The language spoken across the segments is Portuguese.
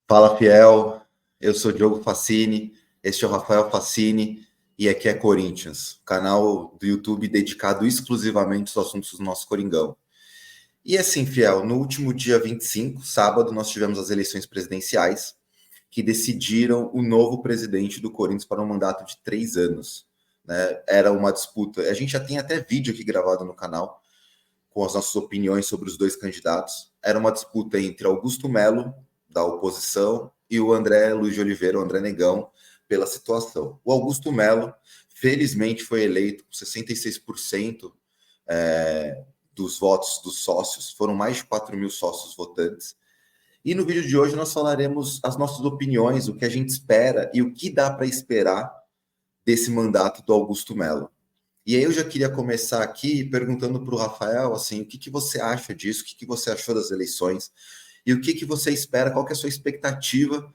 Fala, Fiel. Eu sou Diogo Facini, este é o Rafael Facini e aqui é Corinthians, canal do YouTube dedicado exclusivamente aos assuntos do nosso Coringão. E assim, Fiel, no último dia 25, sábado, nós tivemos as eleições presidenciais que decidiram o novo presidente do Corinthians para um mandato de 3 anos. Né? Era uma disputa. A gente já tem até vídeo aqui gravado no canal com as nossas opiniões sobre os dois candidatos. Era uma disputa entre Augusto Melo, da oposição, e o André Luiz de Oliveira, o André Negão, pela situação. O Augusto Melo, felizmente, foi eleito com 66% dos votos dos sócios, foram mais de 4 mil sócios votantes. E no vídeo de hoje nós falaremos as nossas opiniões, o que a gente espera e o que dá para esperar desse mandato do Augusto Melo. E aí eu já queria começar aqui perguntando para o Rafael, assim, o que você acha disso, o que você achou das eleições e o que você espera, qual que é a sua expectativa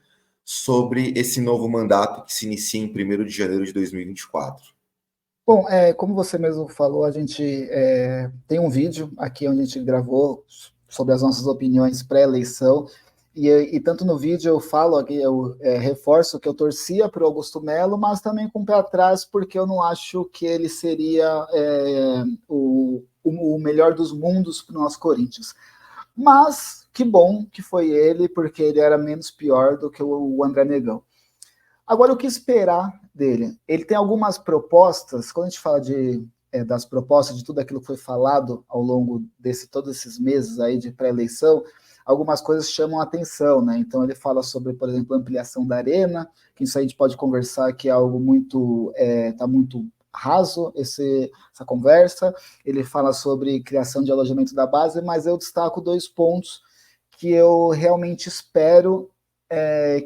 sobre esse novo mandato que se inicia em 1º de janeiro de 2024. Bom, como você mesmo falou, a gente tem um vídeo aqui onde a gente gravou sobre as nossas opiniões pré-eleição, e tanto no vídeo eu falo aqui, eu reforço que eu torcia para o Augusto Melo, mas também com o pé atrás, porque eu não acho que ele seria o melhor dos mundos para o nosso Corinthians. Mas que bom que foi ele, porque ele era menos pior do que o André Negão. Agora, o que esperar dele? Ele tem algumas propostas, quando a gente fala das propostas, de tudo aquilo que foi falado ao longo todos esses meses aí de pré-eleição, algumas coisas chamam a atenção, né? Então ele fala sobre, por exemplo, ampliação da arena, que isso aí a gente pode conversar que é algo muito, está muito raso essa conversa. Ele fala sobre criação de alojamento da base, mas eu destaco 2 pontos que eu realmente espero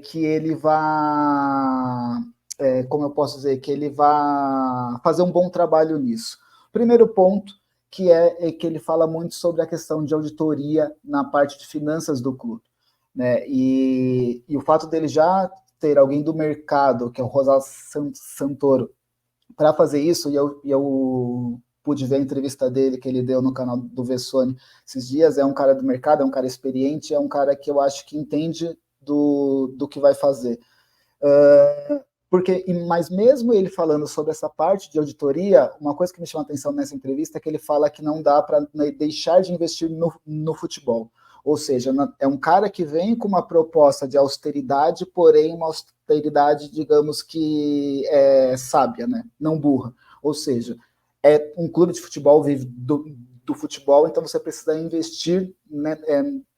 que ele vá, como eu posso dizer, que ele vá fazer um bom trabalho nisso. Primeiro ponto, que é que ele fala muito sobre a questão de auditoria na parte de finanças do clube, né? E o fato dele já ter alguém do mercado, que é o Rosal Santoro, para fazer isso, e eu pude ver a entrevista dele que ele deu no canal do Vessone esses dias, é um cara do mercado, é um cara experiente, é um cara que eu acho que entende do que vai fazer. Mas mesmo ele falando sobre essa parte de auditoria, uma coisa que me chama a atenção nessa entrevista é que ele fala que não dá para deixar de investir no futebol. Ou seja, é um cara que vem com uma proposta de austeridade, porém uma austeridade, digamos que sábia, né? Não burra. Ou seja, um clube de futebol vive do futebol, então você precisa investir, né,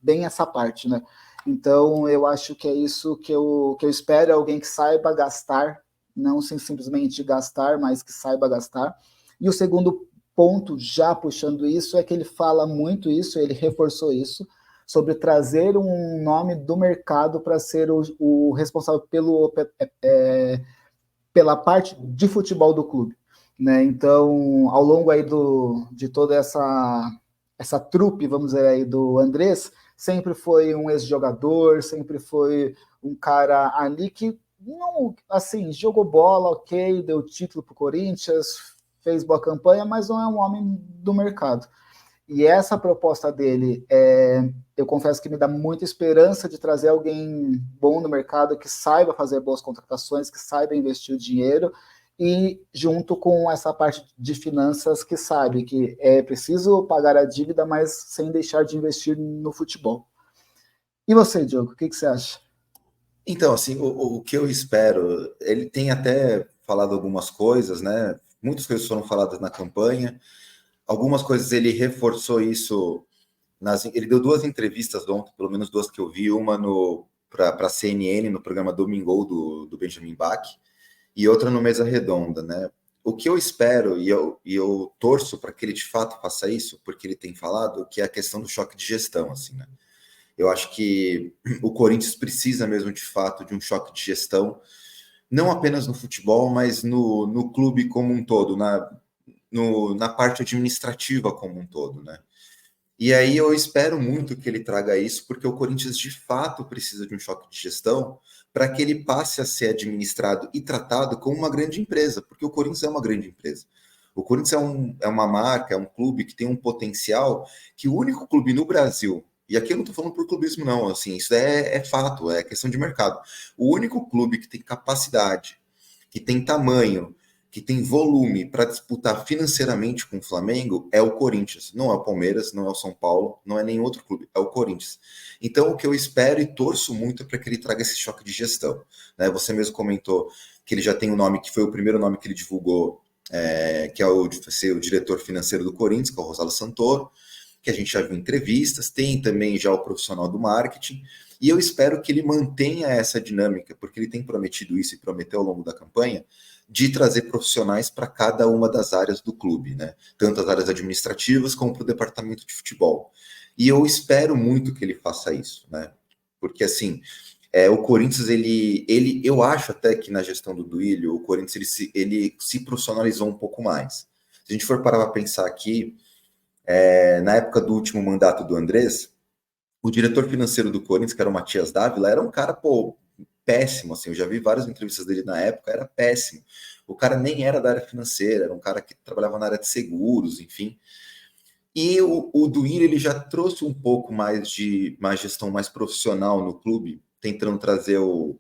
bem essa parte, né? Então, eu acho que é isso que eu espero, alguém que saiba gastar, não simplesmente gastar, mas que saiba gastar. E o segundo ponto, já puxando isso, é que ele fala muito isso, ele reforçou isso, sobre trazer um nome do mercado para ser o responsável pela parte de futebol do clube. Né? Então, ao longo aí de toda essa trupe, vamos dizer aí, do Andrés, sempre foi um ex-jogador, sempre foi um cara ali que, não, assim, jogou bola, ok, deu título para o Corinthians, fez boa campanha, mas não é um homem do mercado. E essa proposta dele, eu confesso que me dá muita esperança de trazer alguém bom no mercado, que saiba fazer boas contratações, que saiba investir o dinheiro, e junto com essa parte de finanças que sabe que é preciso pagar a dívida, mas sem deixar de investir no futebol. E você, Diogo, o que você acha? Então, assim, o que eu espero, ele tem até falado algumas coisas, né? Muitas coisas foram faladas na campanha, algumas coisas ele reforçou isso, ele deu 2 entrevistas ontem, pelo menos 2 que eu vi, uma para a CNN, no programa Domingol do Benjamin Bach, e outra no Mesa Redonda, né? O que eu espero, e eu torço para que ele de fato faça isso, porque ele tem falado, que é a questão do choque de gestão, assim, né? Eu acho que o Corinthians precisa mesmo, de fato, de um choque de gestão, não apenas no futebol, mas no clube como um todo, na parte administrativa como um todo, né? E aí eu espero muito que ele traga isso, porque o Corinthians de fato precisa de um choque de gestão para que ele passe a ser administrado e tratado como uma grande empresa, porque o Corinthians é uma grande empresa. O Corinthians é uma marca, é um clube que tem um potencial que o único clube no Brasil E aqui eu não estou falando por clubismo, não. Assim, isso é fato, é questão de mercado. O único clube que tem capacidade, que tem tamanho, que tem volume para disputar financeiramente com o Flamengo é o Corinthians. Não é o Palmeiras, não é o São Paulo, não é nenhum outro clube, é o Corinthians. Então, o que eu espero e torço muito é para que ele traga esse choque de gestão. Né? Você mesmo comentou que ele já tem um nome, que foi o primeiro nome que ele divulgou, que é o de ser o diretor financeiro do Corinthians, que é o Rosalo Santoro, que a gente já viu em entrevistas, tem também já o profissional do marketing, e eu espero que ele mantenha essa dinâmica, porque ele tem prometido isso e prometeu ao longo da campanha, de trazer profissionais para cada uma das áreas do clube, né? Tanto as áreas administrativas como para o departamento de futebol. E eu espero muito que ele faça isso, né? Porque assim, o Corinthians, eu acho até que na gestão do Duílio, o Corinthians ele se profissionalizou um pouco mais. Se a gente for parar para pensar aqui, na época do último mandato do Andrés, o diretor financeiro do Corinthians, que era o Matias Dávila, era um cara, péssimo, assim, eu já vi várias entrevistas dele na época, era péssimo. O cara nem era da área financeira, era um cara que trabalhava na área de seguros, enfim. E o Duílio, ele já trouxe um pouco mais de uma gestão mais profissional no clube, tentando trazer eu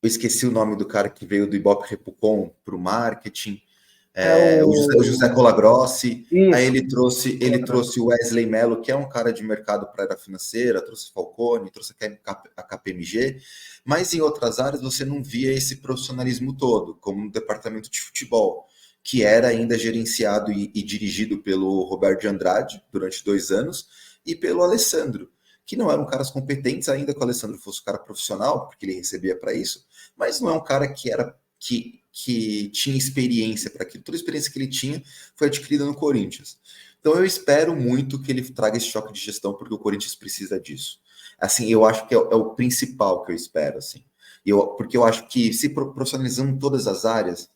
esqueci o nome do cara que veio do Ibope Repucon para o marketing, É o José Colagrossi, aí Isso. ele trouxe o Wesley Mello, que é um cara de mercado para a área financeira, trouxe Falcone, trouxe a KPMG, mas em outras áreas você não via esse profissionalismo todo, como no departamento de futebol, que era ainda gerenciado e dirigido pelo Roberto de Andrade durante 2 anos, e pelo Alessandro, que não eram caras competentes, ainda que o Alessandro fosse um cara profissional, porque ele recebia para isso, mas não é um cara que tinha experiência para aquilo. Toda a experiência que ele tinha foi adquirida no Corinthians. Então eu espero muito que ele traga esse choque de gestão, porque o Corinthians precisa disso. Assim, eu acho que é o principal que eu espero, assim. Porque eu acho que se profissionalizando todas as áreas,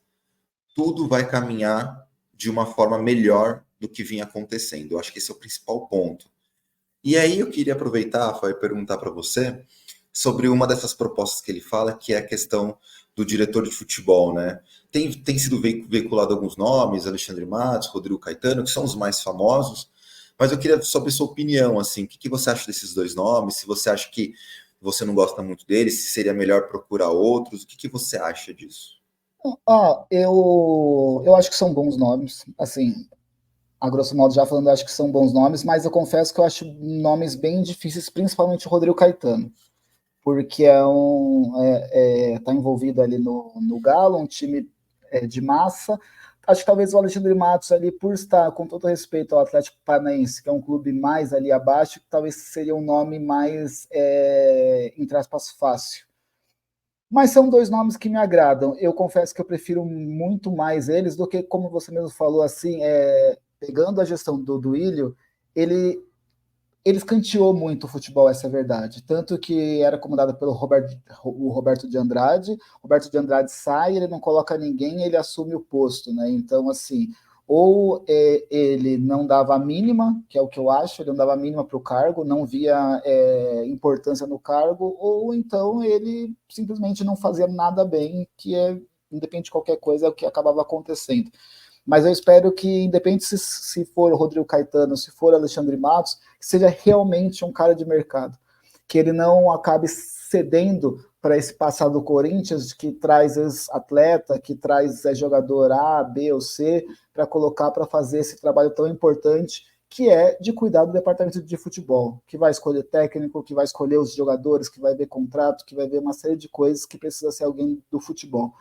tudo vai caminhar de uma forma melhor do que vinha acontecendo. Eu acho que esse é o principal ponto. E aí eu queria aproveitar, Rafael, e perguntar para você sobre uma dessas propostas que ele fala, que é a questão do diretor de futebol, né? Tem sido veiculado alguns nomes, Alexandre Matos, Rodrigo Caetano, que são os mais famosos, mas eu queria saber sua opinião, assim, o que você acha desses dois nomes, se você acha que você não gosta muito deles, se seria melhor procurar outros, o que você acha disso? Eu acho que são bons nomes, assim, a grosso modo já falando, eu acho que são bons nomes, mas eu confesso que eu acho nomes bem difíceis, principalmente o Rodrigo Caetano, porque tá envolvido ali no Galo, um time de massa. Acho que talvez o Alexandre Matos ali, por estar, com todo respeito ao Atlético Paranaense, que é um clube mais ali abaixo, talvez seria um nome mais, entre aspas, fácil. Mas são dois nomes que me agradam. Eu confesso que eu prefiro muito mais eles do que, como você mesmo falou, assim, pegando a gestão do Duílio, ele ele escanteou muito o futebol, essa é a verdade. Tanto que era comandado pelo o Roberto de Andrade. Roberto de Andrade sai, ele não coloca ninguém, ele assume o posto, né? Então, assim, ou ele não dava a mínima, que é o que eu acho, ele não dava a mínima para o cargo, não via importância no cargo, ou então ele simplesmente não fazia nada bem, que independente de qualquer coisa, é o que acabava acontecendo. Mas eu espero que, independente se for o Rodrigo Caetano, se for Alexandre Matos, que seja realmente um cara de mercado. Que ele não acabe cedendo para esse passado do Corinthians, que traz atleta, que traz jogador A, B ou C, para colocar para fazer esse trabalho tão importante, que é de cuidar do departamento de futebol, que vai escolher técnico, que vai escolher os jogadores, que vai ver contrato, que vai ver uma série de coisas que precisa ser alguém do futebol.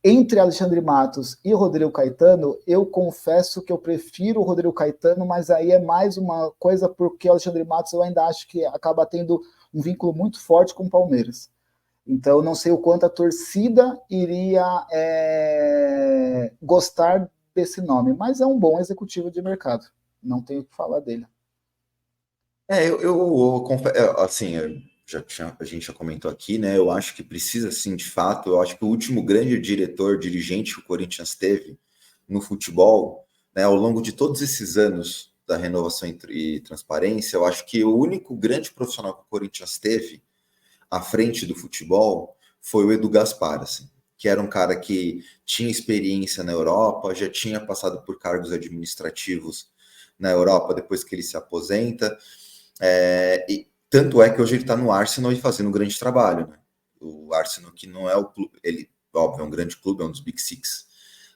Entre Alexandre Matos e Rodrigo Caetano, eu confesso que eu prefiro o Rodrigo Caetano, mas aí é mais uma coisa porque o Alexandre Matos eu ainda acho que acaba tendo um vínculo muito forte com o Palmeiras. Então, não sei o quanto a torcida iria gostar desse nome, mas é um bom executivo de mercado. Não tenho o que falar dele. Assim, a gente já comentou aqui, né? Eu acho que precisa, sim, de fato. Eu acho que o último grande dirigente que o Corinthians teve no futebol, né, ao longo de todos esses anos da renovação e transparência, eu acho que o único grande profissional que o Corinthians teve à frente do futebol foi o Edu Gaspar, assim, que era um cara que tinha experiência na Europa, já tinha passado por cargos administrativos na Europa depois que ele se aposenta. E tanto é que hoje ele está no Arsenal e fazendo um grande trabalho, né? O Arsenal, que não é o clube, ele, óbvio, é um grande clube, é um dos Big Six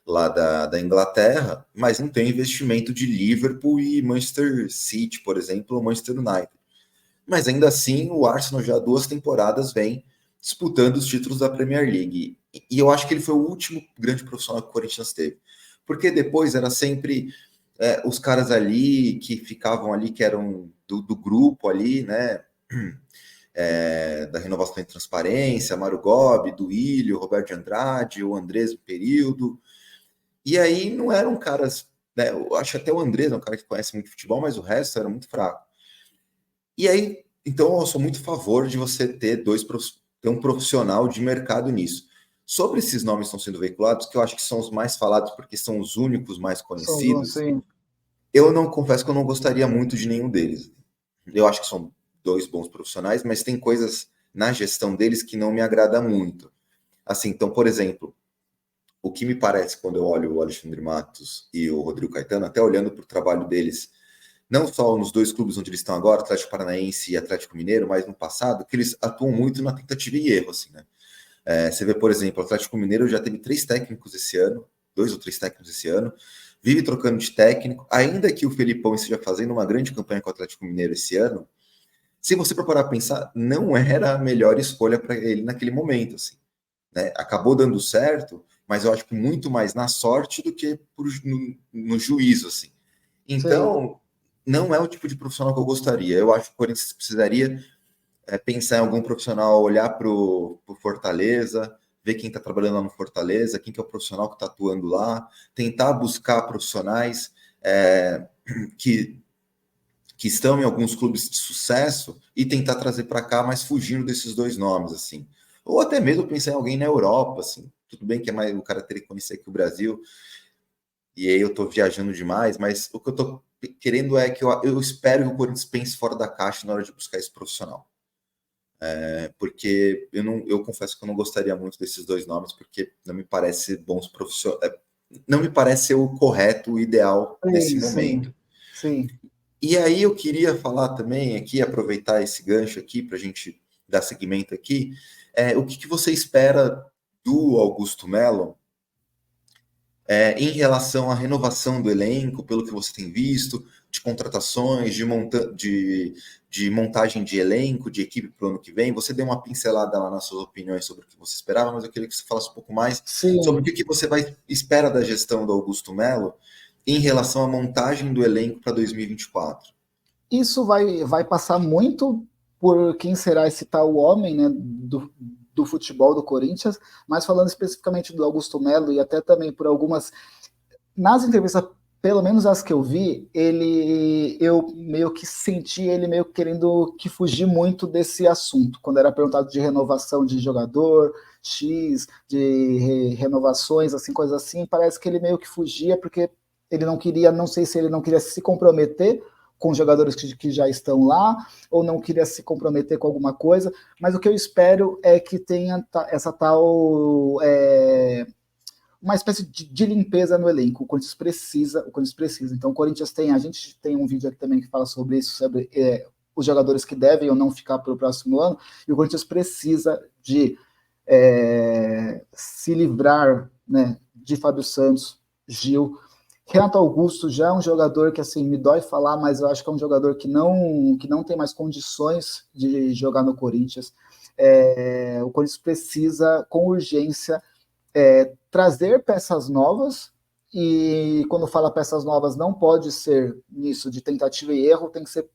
lá da Inglaterra, mas não tem investimento de Liverpool e Manchester City, por exemplo, ou Manchester United. Mas ainda assim, o Arsenal já há 2 temporadas vem disputando os títulos da Premier League. E eu acho que ele foi o último grande profissional que o Corinthians teve. Porque depois era sempre os caras ali que ficavam ali, que eram do grupo ali, né? Da Renovação e Transparência, Mário Gobi, Duílio, Roberto de Andrade, o Andrés no período. E aí não eram caras, né? Eu acho até o Andrés é um cara que conhece muito futebol, mas o resto era muito fraco. E aí, então eu sou muito a favor de você ter um profissional de mercado nisso. Sobre esses nomes que estão sendo veiculados, que eu acho que são os mais falados porque são os únicos mais conhecidos, eu não confesso que eu não gostaria muito de nenhum deles. Eu acho que são 2 bons profissionais, mas tem coisas na gestão deles que não me agrada muito. Assim, então, por exemplo, o que me parece quando eu olho o Alexandre Matos e o Rodrigo Caetano, até olhando para o trabalho deles, não só nos 2 clubes onde eles estão agora, Atlético Paranaense e Atlético Mineiro, mas no passado, que eles atuam muito na tentativa e erro, assim, né? Você vê, por exemplo, o Atlético Mineiro já teve 3 técnicos esse ano, 2 ou 3 técnicos esse ano, vive trocando de técnico, ainda que o Felipão esteja fazendo uma grande campanha com o Atlético Mineiro esse ano, se você parar a pensar, não era a melhor escolha para ele naquele momento, assim, né? Acabou dando certo, mas eu acho que muito mais na sorte do que no juízo, assim. Então, não é o tipo de profissional que eu gostaria. Eu acho que o Corinthians precisaria pensar em algum profissional, olhar para o Fortaleza, ver quem está trabalhando lá no Fortaleza, quem que é o profissional que está atuando lá, tentar buscar profissionais que estão em alguns clubes de sucesso e tentar trazer para cá, mas fugindo desses 2 nomes, assim. Ou até mesmo pensar em alguém na Europa, assim. Tudo bem que o cara teria que conhecer aqui o Brasil, e aí eu estou viajando demais, mas o que eu estou querendo é que eu espero que o Corinthians pense fora da caixa na hora de buscar esse profissional. Porque eu confesso que eu não gostaria muito desses 2 nomes, porque não me parece bons profissionais, não me parece ser o correto, o ideal nesse momento. Sim. E aí eu queria falar também aqui, aproveitar esse gancho aqui para a gente dar seguimento aqui, o que você espera do Augusto Melo em relação à renovação do elenco, pelo que você tem visto, de contratações, de montagem de elenco, de equipe para o ano que vem. Você deu uma pincelada lá nas suas opiniões sobre o que você esperava, mas eu queria que você falasse um pouco mais sobre o que você espera da gestão do Augusto Melo em relação à montagem do elenco para 2024. Isso vai passar muito por quem será esse tal homem, né, do futebol do Corinthians, mas falando especificamente do Augusto Melo e até também por algumas... Nas entrevistas, pelo menos as que eu vi, eu meio que senti ele meio querendo que fugir muito desse assunto, quando era perguntado de renovação de jogador, X, de renovações, assim, coisas assim, parece que ele meio que fugia, porque ele não queria, não sei se ele não queria se comprometer com os jogadores que já estão lá, ou não queria se comprometer com alguma coisa, mas o que eu espero é que tenha essa tal... uma espécie de limpeza no elenco. O Corinthians precisa. Então, o Corinthians a gente tem um vídeo aqui também que fala sobre isso, sobre os jogadores que devem ou não ficar para o próximo ano, e o Corinthians precisa de se livrar, né, de Fábio Santos, Gil. Renato Augusto já é um jogador que, assim, me dói falar, mas eu acho que é um jogador que não tem mais condições de jogar no Corinthians. O Corinthians precisa, com urgência, trazer peças novas, e quando fala peças novas, não pode ser nisso de tentativa e erro, tem que ser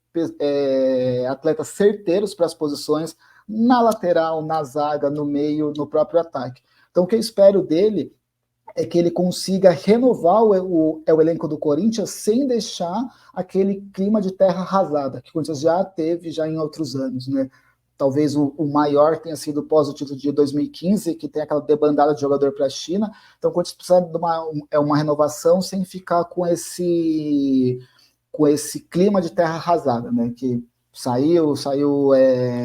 atletas certeiros para as posições, na lateral, na zaga, no meio, no próprio ataque. Então, o que eu espero dele é que ele consiga renovar o elenco do Corinthians sem deixar aquele clima de terra arrasada, que o Corinthians já teve em outros anos, né? Talvez o maior tenha sido pós o título de 2015, que tem aquela debandada de jogador para a China. Então, o Corinthians precisa de uma renovação sem ficar com esse clima de terra arrasada, né? Que saiu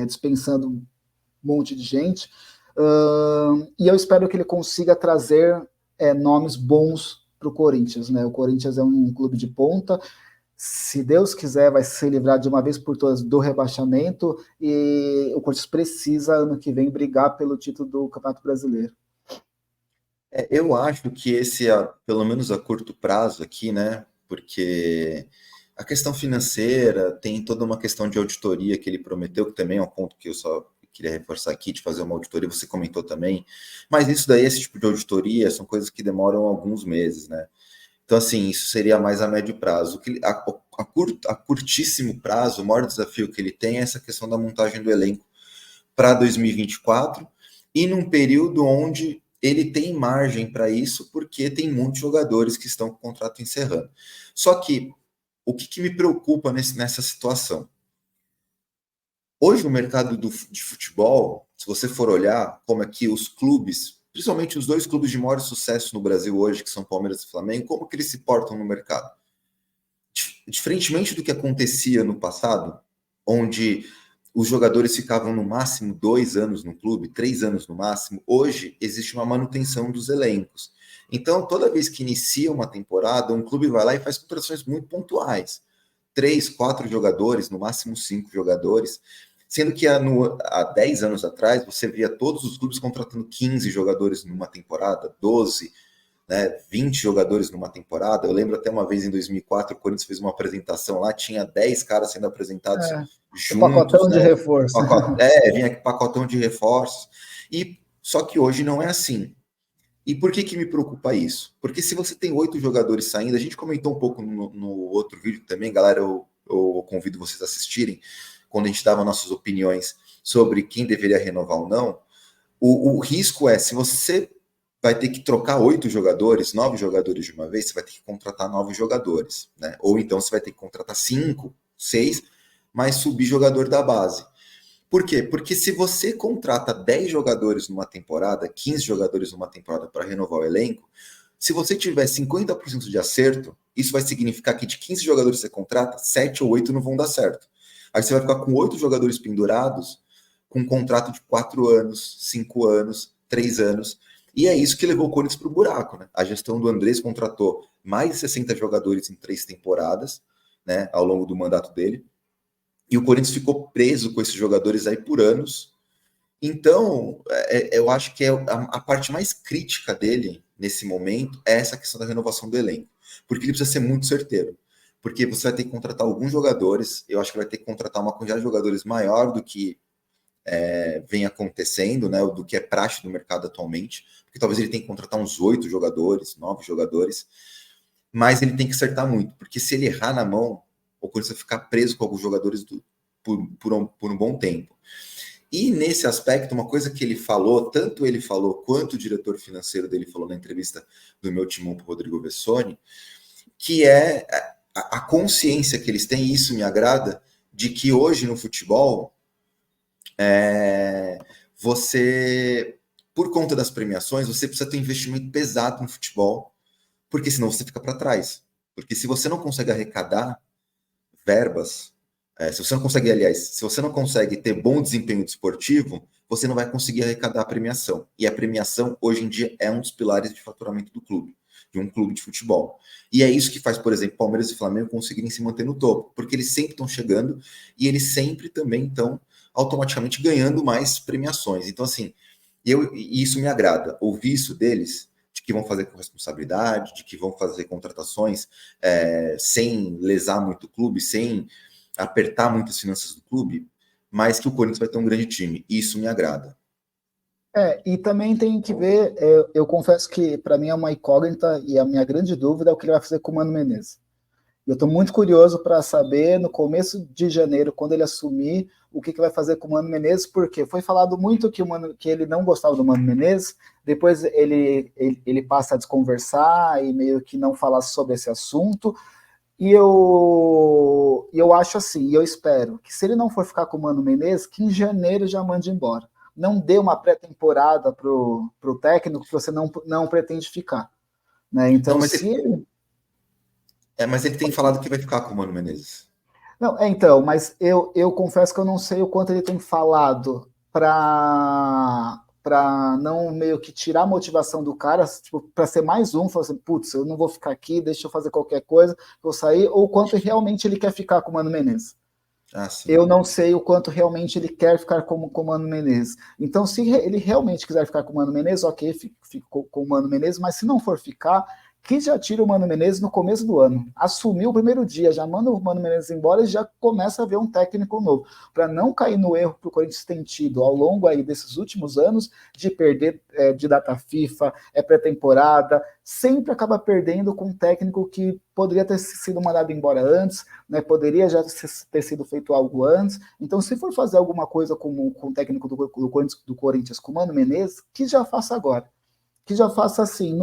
dispensando um monte de gente. E eu espero que ele consiga trazer nomes bons para o Corinthians, né? O Corinthians é um clube de ponta, se Deus quiser, vai se livrar de uma vez por todas do rebaixamento e o Corinthians precisa, ano que vem, brigar pelo título do Campeonato Brasileiro. Eu acho que pelo menos a curto prazo aqui, né? Porque a questão financeira tem toda uma questão de auditoria que ele prometeu, que também é um ponto que eu só queria reforçar aqui, de fazer uma auditoria, você comentou também. Mas isso daí, esse tipo de auditoria, são coisas que demoram alguns meses, né? Então, assim, isso seria mais a médio prazo. A curtíssimo prazo, o maior desafio que ele tem é essa questão da montagem do elenco para 2024 e num período onde ele tem margem para isso, porque tem muitos jogadores que estão com o contrato encerrando. Só que o que me preocupa nessa situação? Hoje, o mercado de futebol, se você for olhar como é que os clubes, principalmente os dois clubes de maior sucesso no Brasil hoje, que são Palmeiras e Flamengo, como que eles se portam no mercado? Diferentemente do que acontecia no passado, onde os jogadores ficavam no máximo 2 anos no clube, 3 anos no máximo, hoje existe uma manutenção dos elencos. Então, toda vez que inicia uma temporada, um clube vai lá e faz contratações muito pontuais. 3, 4 jogadores, no máximo 5 jogadores, sendo que há 10 anos atrás, você via todos os clubes contratando 15 jogadores numa temporada, 12, né, 20 jogadores numa temporada. Eu lembro até uma vez em 2004, o Corinthians fez uma apresentação lá, tinha 10 caras sendo apresentados juntos. O pacotão, né, de reforço. Vinha com pacotão de reforços. Só que hoje não é assim. E por que me preocupa isso? Porque se você tem 8 jogadores saindo, a gente comentou um pouco no outro vídeo também, galera, eu convido vocês a assistirem, quando a gente dava nossas opiniões sobre quem deveria renovar ou não. O risco é, se você vai ter que trocar 8 jogadores, 9 jogadores de uma vez, você vai ter que contratar 9 jogadores, né? Ou então você vai ter que contratar 5, 6, mas subir jogador da base. Por quê? Porque se você contrata 10 jogadores numa temporada, 15 jogadores numa temporada para renovar o elenco, se você tiver 50% de acerto, isso vai significar que de 15 jogadores que você contrata, 7 ou 8 não vão dar certo. Aí você vai ficar com 8 jogadores pendurados, com um contrato de 4 anos, 5 anos, 3 anos. E é isso que levou o Corinthians para o buraco, né? A gestão do Andrés contratou mais de 60 jogadores em 3 temporadas, né, ao longo do mandato dele. E o Corinthians ficou preso com esses jogadores aí por anos. Então, eu acho que a parte mais crítica dele nesse momento é essa questão da renovação do elenco. Porque ele precisa ser muito certeiro. Porque você vai ter que contratar alguns jogadores, eu acho que vai ter que contratar uma quantidade de jogadores maior do que vem acontecendo, né, do que é praxe do mercado atualmente, porque talvez ele tenha que contratar uns 8 jogadores, 9 jogadores, mas ele tem que acertar muito, porque se ele errar na mão, o Corinthians vai ficar preso com alguns jogadores por um bom tempo. E nesse aspecto, uma coisa que ele falou, tanto ele falou quanto o diretor financeiro dele falou na entrevista do meu timão para o Rodrigo Vessoni, que é a consciência que eles têm, e isso me agrada, de que hoje no futebol você, por conta das premiações, você precisa ter um investimento pesado no futebol, porque senão você fica para trás. Porque se você não consegue arrecadar verbas, se você não consegue, aliás, se você não consegue ter bom desempenho desportivo, você não vai conseguir arrecadar a premiação. E a premiação, hoje em dia, é um dos pilares de faturamento do clube, de um clube de futebol. E é isso que faz, por exemplo, Palmeiras e Flamengo conseguirem se manter no topo, porque eles sempre estão chegando e eles sempre também estão automaticamente ganhando mais premiações. Então, assim, isso me agrada. Ouvir isso deles, de que vão fazer com responsabilidade, de que vão fazer contratações sem lesar muito o clube, sem apertar muito as finanças do clube, mas que o Corinthians vai ter um grande time. Isso me agrada. E também tem que ver, eu confesso que para mim é uma incógnita e a minha grande dúvida é o que ele vai fazer com o Mano Menezes. Eu estou muito curioso para saber, no começo de janeiro, quando ele assumir, o que vai fazer com o Mano Menezes, porque foi falado muito que ele não gostava do Mano Menezes, depois ele passa a desconversar e meio que não falar sobre esse assunto, e eu acho assim, e eu espero, que se ele não for ficar com o Mano Menezes, que em janeiro já mande embora. Não dê uma pré-temporada para o técnico que você não pretende ficar. Né? Então, não, mas ele tem falado que vai ficar com o Mano Menezes. Não, então, mas eu confesso que eu não sei o quanto ele tem falado para para não meio que tirar a motivação do cara, tipo, para ser mais um, falar assim, putz, eu não vou ficar aqui, deixa eu fazer qualquer coisa, vou sair, ou quanto realmente ele quer ficar com o Mano Menezes. Eu não sei o quanto realmente ele quer ficar com o Mano Menezes. Então, se ele realmente quiser ficar com o Mano Menezes, ok, ficou com o Mano Menezes, mas se não for ficar, que já tira o Mano Menezes no começo do ano. Assumiu o primeiro dia, já manda o Mano Menezes embora e já começa a ver um técnico novo. Para não cair no erro que o Corinthians tem tido ao longo aí desses últimos anos, de perder de data FIFA, pré-temporada, sempre acaba perdendo com um técnico que poderia ter sido mandado embora antes, né, poderia já ter sido feito algo antes. Então, se for fazer alguma coisa com o técnico do Corinthians, com o Mano Menezes, que já faça agora. Que já faça assim,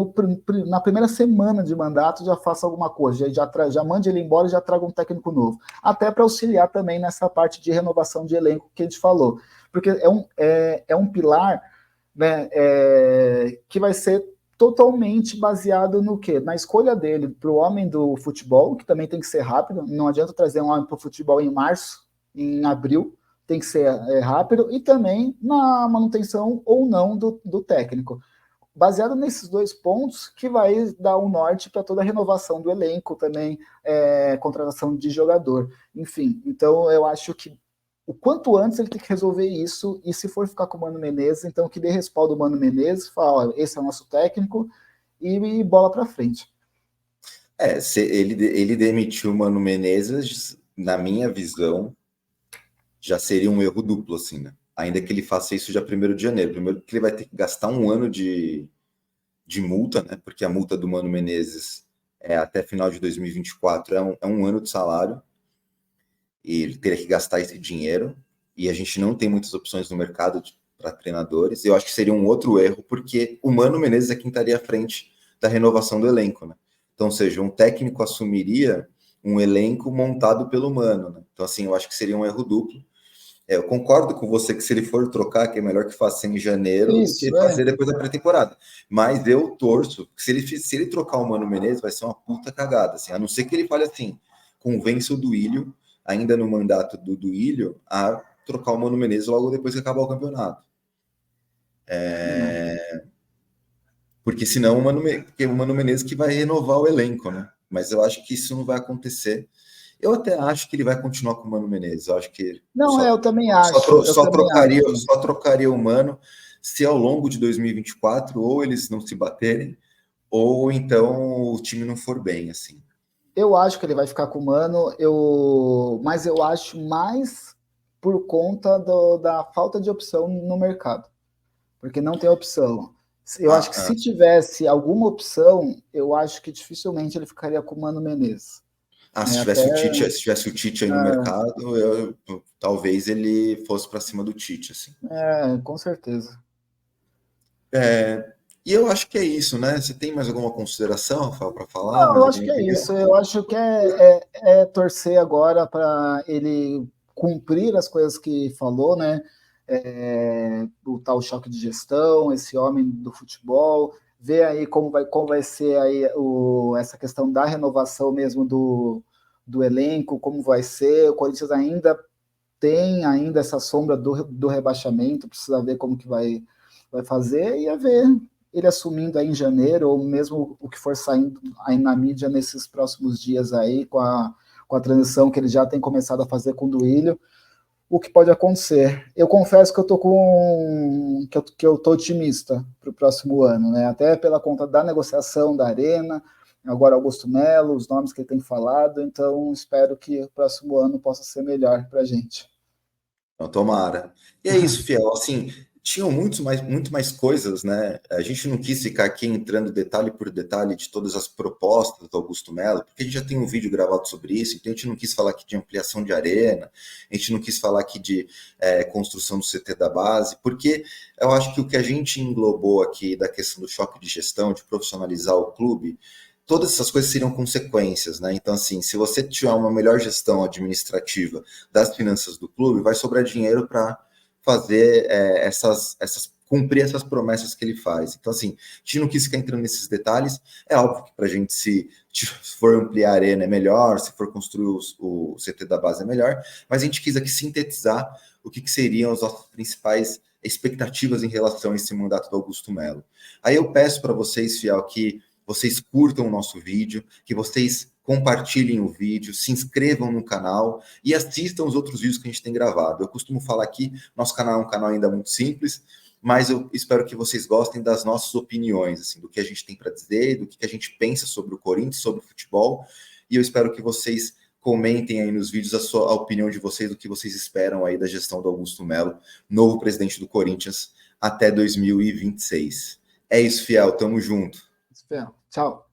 na primeira semana de mandato, já faça alguma coisa, já mande ele embora e já traga um técnico novo. Até para auxiliar também nessa parte de renovação de elenco que a gente falou. Porque é um pilar, né, que vai ser totalmente baseado no quê? Na escolha dele para o homem do futebol, que também tem que ser rápido, não adianta trazer um homem para o futebol em março, em abril, tem que ser rápido, e também na manutenção ou não do técnico. Baseado nesses dois pontos, que vai dar um norte para toda a renovação do elenco também, contratação de jogador. Enfim, então eu acho que o quanto antes ele tem que resolver isso, e se for ficar com o Mano Menezes, então que dê respaldo ao Mano Menezes, fala, olha, esse é o nosso técnico, e bola para frente. Se ele demitiu o Mano Menezes, na minha visão, já seria um erro duplo, assim, né? Ainda que ele faça isso já 1º de janeiro. Primeiro que ele vai ter que gastar um ano de multa, né? Porque a multa do Mano Menezes até final de 2024 é um ano de salário, e ele teria que gastar esse dinheiro, e a gente não tem muitas opções no mercado para treinadores. Eu acho que seria um outro erro, porque o Mano Menezes é quem estaria à frente da renovação do elenco, né? Então, ou seja, um técnico assumiria um elenco montado pelo Mano, né? Então, assim, eu acho que seria um erro duplo. Eu concordo com você que se ele for trocar, que é melhor que faça em janeiro do que fazer depois da pré-temporada. Mas eu torço que se ele trocar o Mano Menezes, vai ser uma puta cagada. Assim, a não ser que ele fale assim, convence o Duílio, ainda no mandato do Duílio, a trocar o Mano Menezes logo depois que acabar o campeonato. Porque senão o Mano Menezes que vai renovar o elenco, né? Mas eu acho que isso não vai acontecer. Eu até acho que ele vai continuar com o Mano Menezes. Eu acho que eu também acho. Só trocaria o Mano se ao longo de 2024 ou eles não se baterem, ou então o time não for bem, assim. Eu acho que ele vai ficar com o Mano, mas eu acho mais por conta da falta de opção no mercado. Porque não tem opção. Eu acho que se tivesse alguma opção, eu acho que dificilmente ele ficaria com o Mano Menezes. Se tivesse o Tite aí no mercado, talvez ele fosse para cima do Tite, assim. Com certeza. E eu acho que é isso, né? Você tem mais alguma consideração, Rafael, para falar? Não, eu acho que é isso. Eu acho que é torcer agora para ele cumprir as coisas que falou, né? O tal choque de gestão, esse homem do futebol, ver aí como vai ser aí essa questão da renovação mesmo do elenco, como vai ser. O Corinthians ainda tem essa sombra do rebaixamento, precisa ver como que vai fazer, e ver ele assumindo aí em janeiro, ou mesmo o que for saindo aí na mídia nesses próximos dias aí, com a transição que ele já tem começado a fazer com o Duílio, o que pode acontecer. Eu confesso que eu tô que eu tô otimista para o próximo ano, né? Até pela conta da negociação da Arena, agora Augusto Melo, os nomes que ele tem falado, então espero que o próximo ano possa ser melhor para a gente. Então, tomara. E é isso, Fiel. Assim, tinham muito mais coisas, né? A gente não quis ficar aqui entrando detalhe por detalhe de todas as propostas do Augusto Melo, porque a gente já tem um vídeo gravado sobre isso, então a gente não quis falar aqui de ampliação de arena, a gente não quis falar aqui de construção do CT da base, porque eu acho que o que a gente englobou aqui da questão do choque de gestão, de profissionalizar o clube, todas essas coisas seriam consequências, né? Então, assim, se você tiver uma melhor gestão administrativa das finanças do clube, vai sobrar dinheiro para fazer cumprir essas promessas que ele faz. Então, assim, a gente não quis ficar entrando nesses detalhes. É óbvio que para a gente, se for ampliar a arena é melhor, se for construir o CT da base é melhor, mas a gente quis aqui sintetizar o que seriam os nossos principais expectativas em relação a esse mandato do Augusto Melo. Aí eu peço para vocês, fiel, que vocês curtam o nosso vídeo, que vocês compartilhem o vídeo, se inscrevam no canal e assistam os outros vídeos que a gente tem gravado. Eu costumo falar aqui, nosso canal é um canal ainda muito simples, mas eu espero que vocês gostem das nossas opiniões, assim, do que a gente tem para dizer, do que a gente pensa sobre o Corinthians, sobre o futebol, e eu espero que vocês comentem aí nos vídeos a opinião de vocês, do que vocês esperam aí da gestão do Augusto Melo, novo presidente do Corinthians, até 2026. É isso, fiel, tamo junto. Tchau.